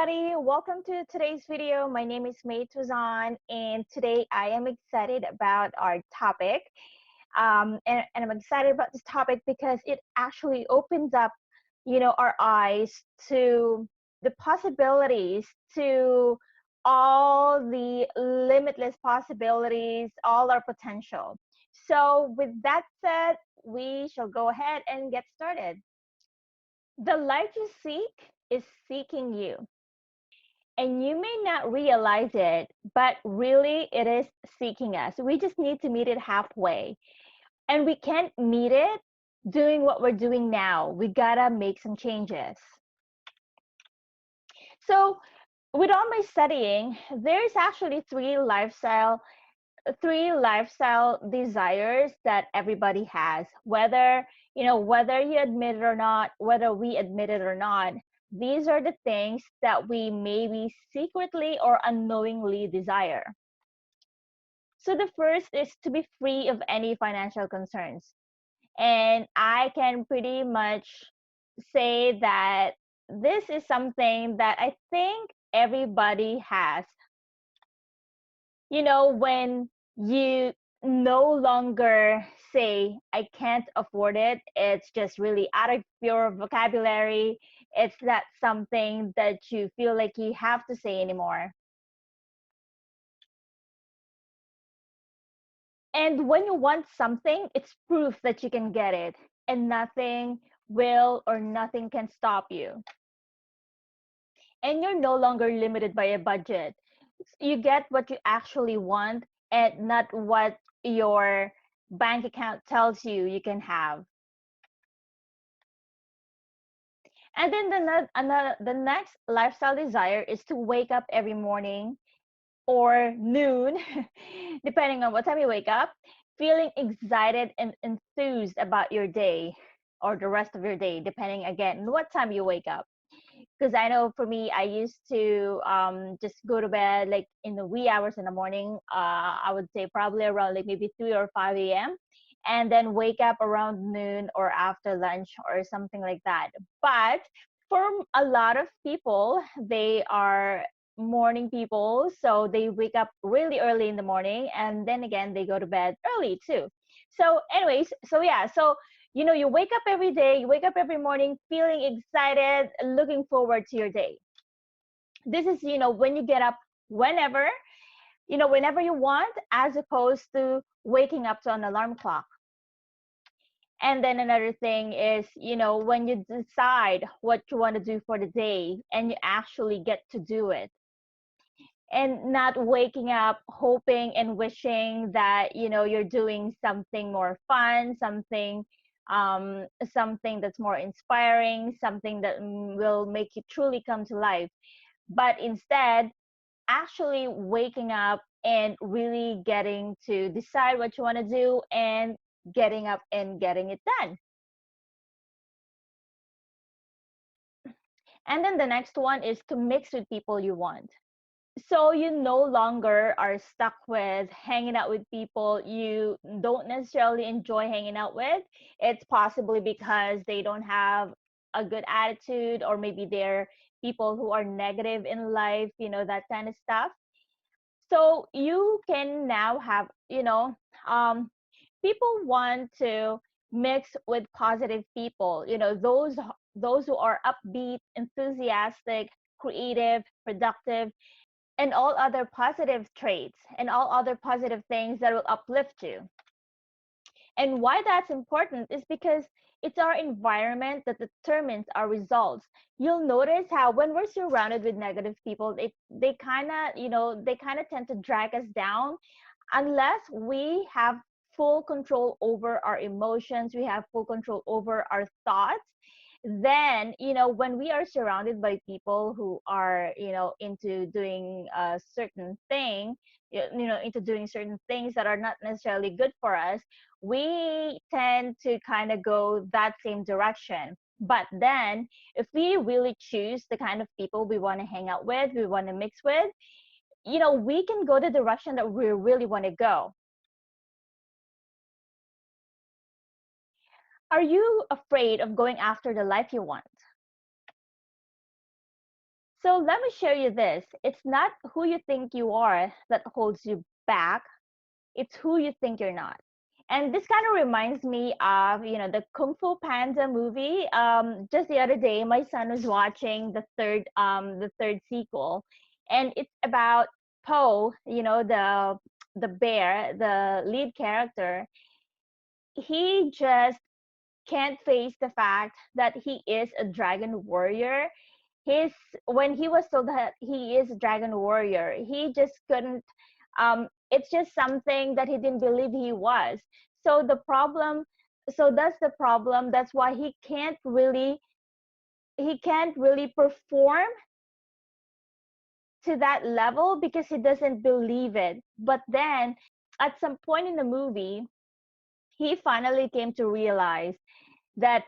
everybody. Welcome to today's video. My name is May Tuzan, and today I am excited about our topic. And I'm excited about this topic because it actually opens up, our eyes to the possibilities, to all the limitless possibilities, all our potential. So, with that said, we shall go ahead and get started. The life you seek is seeking you. And you may not realize it, but really it is seeking us. We just need to meet it halfway. And we can't meet it doing what we're doing now. We gotta make some changes. So, with all my studying, there's actually three lifestyle desires that everybody has, whether you admit it or not, whether we admit it or not. These are the things that we maybe secretly or unknowingly desire. So the first is to be free of any financial concerns, and I can pretty much say that this is something that I think everybody has. When you no longer say I can't afford it, it's just really out of your vocabulary. It's not something that you feel like you have to say anymore. And when you want something, it's proof that you can get it, and nothing will or nothing can stop you. And you're no longer limited by a budget. You get what you actually want and not what your bank account tells you can have. And then the next lifestyle desire is to wake up every morning or noon, depending on what time you wake up, feeling excited and enthused about your day or the rest of your day, depending again on what time you wake up. Because I know for me, I used to just go to bed like in the wee hours in the morning. I would say probably around like maybe 3 or 5 a.m. And then wake up around noon or after lunch or something like that. But for a lot of people, they are morning people. So they wake up really early in the morning, and then again, they go to bed early too. So, anyways, so yeah, so you wake up every day, you wake up every morning feeling excited, looking forward to your day. This is, when you get up whenever, whenever you want, as opposed to waking up to an alarm clock. And then another thing is, when you decide what you want to do for the day and you actually get to do it, and not waking up hoping and wishing that you're doing something more fun, something that's more inspiring, something that will make you truly come to life, but instead actually waking up and really getting to decide what you want to do and getting up and getting it done. And then the next one is to mix with people you want. So you no longer are stuck with hanging out with people you don't necessarily enjoy hanging out with. It's possibly because they don't have a good attitude, or maybe they're people who are negative in life, that kind of stuff. So you can now have, people want to mix with positive people, those who are upbeat, enthusiastic, creative, productive, and all other positive traits and all other positive things that will uplift you. And why that's important is because it's our environment that determines our results. You'll notice how when we're surrounded with negative people, they kind of, they kind of tend to drag us down unless we have full control over our emotions, we have full control over our thoughts. Then when we are surrounded by people who are into doing a certain thing, into doing certain things that are not necessarily good for us, we tend to kind of go that same direction. But then if we really choose the kind of people we want to hang out with, we want to mix with, we can go the direction that we really want to go. Are you afraid of going after the life you want? So let me share you this. It's not who you think you are that holds you back. It's who you think you're not. And this kind of reminds me of, the Kung Fu Panda movie. Just the other day, my son was watching the third sequel, and it's about Po, the bear, the lead character. He just can't face the fact that he is a dragon warrior. His When he was told that he is a dragon warrior, he just couldn't. It's just something that he didn't believe he was. So the problem, so that's the problem. That's why he can't really perform to that level because he doesn't believe it. But then at some point in the movie, he finally came to realize that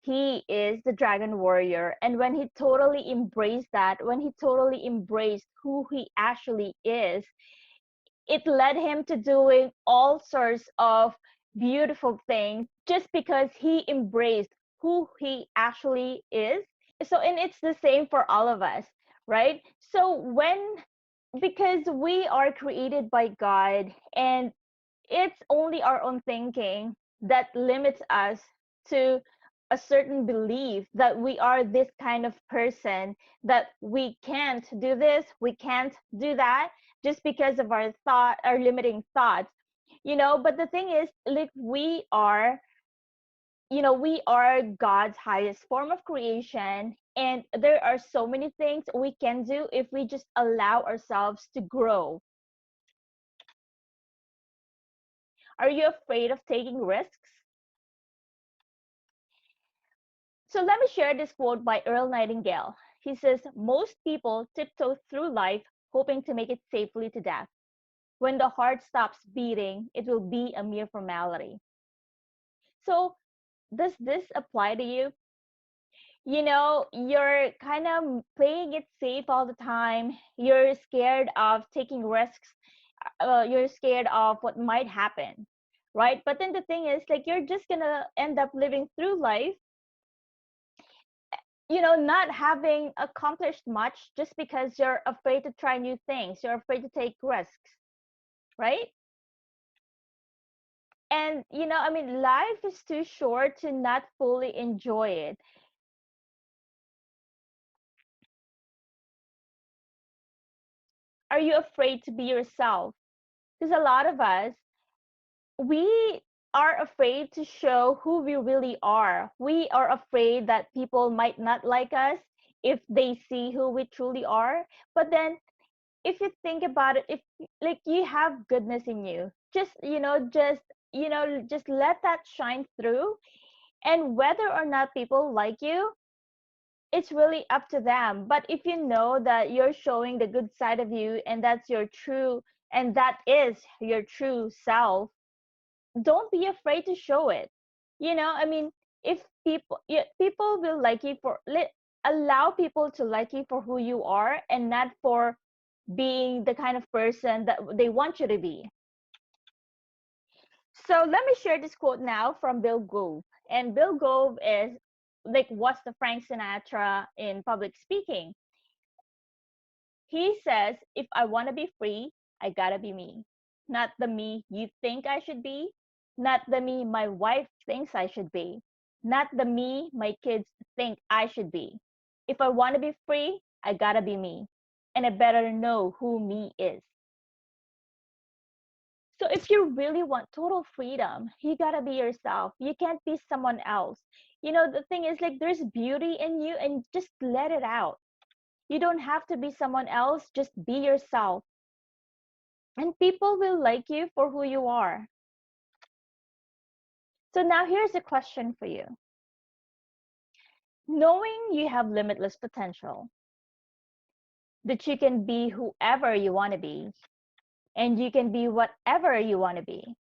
he is the dragon warrior. And when he totally embraced that, when he totally embraced who he actually is, it led him to doing all sorts of beautiful things just because he embraced who he actually is. So, and it's the same for all of us, right? So because we are created by God, and it's only our own thinking that limits us to a certain belief that we are this kind of person, that we can't do this, we can't do that, just because of our limiting thoughts. But the thing is, like, we are God's highest form of creation, and there are so many things we can do if we just allow ourselves to grow. Are you afraid of taking risks? So let me share this quote by Earl Nightingale. He says, "Most people tiptoe through life hoping to make it safely to death. When the heart stops beating, it will be a mere formality." So, does this apply to you? You're kind of playing it safe all the time. You're scared of taking risks. You're scared of what might happen, right? But then the thing is, like, you're just gonna end up living through life, not having accomplished much just because you're afraid to try new things. You're afraid to take risks, right? And, I mean, life is too short to not fully enjoy it. Are you afraid to be yourself? Because a lot of us, we are afraid to show who we really are. We are afraid that people might not like us if they see who we truly are. But then, if you think about it, if like you have goodness in you, just let that shine through. And whether or not people like you, it's really up to them. But if you know that you're showing the good side of you, and that is your true self, don't be afraid to show it. I mean, if people will like you allow people to like you for who you are, and not for being the kind of person that they want you to be. So let me share this quote now from Bill Gove. And Bill Gove is like, what's the Frank Sinatra in public speaking? He says, if I want to be free, I gotta be me. Not the me you think I should be, not the me my wife thinks I should be, not the me my kids think I should be. If I want to be free, I gotta be me. And I better know who me is. So if you really want total freedom, you gotta be yourself. You can't be someone else. The thing is, like, there's beauty in you, and just let it out. You don't have to be someone else, just be yourself. And people will like you for who you are. So now here's a question for you. Knowing you have limitless potential, that you can be whoever you want to be, and you can be whatever you want to be,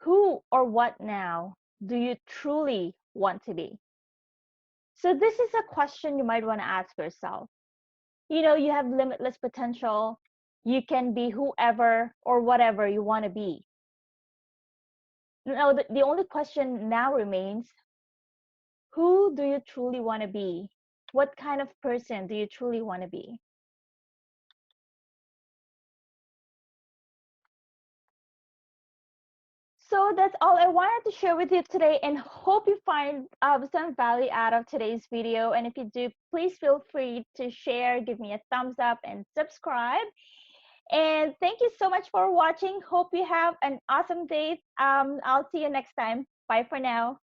who or what now do you truly want to be? So this is a question you might want to ask yourself. You have limitless potential. You can be whoever or whatever you want to be. Now, the only question now remains, Who do you truly want to be? What kind of person do you truly want to be? So that's all I wanted to share with you today, and hope you find some value out of today's video. And if you do, please feel free to share, give me a thumbs up, and subscribe. And thank you so much for watching. Hope you have an awesome day. I'll see you next time. Bye for now.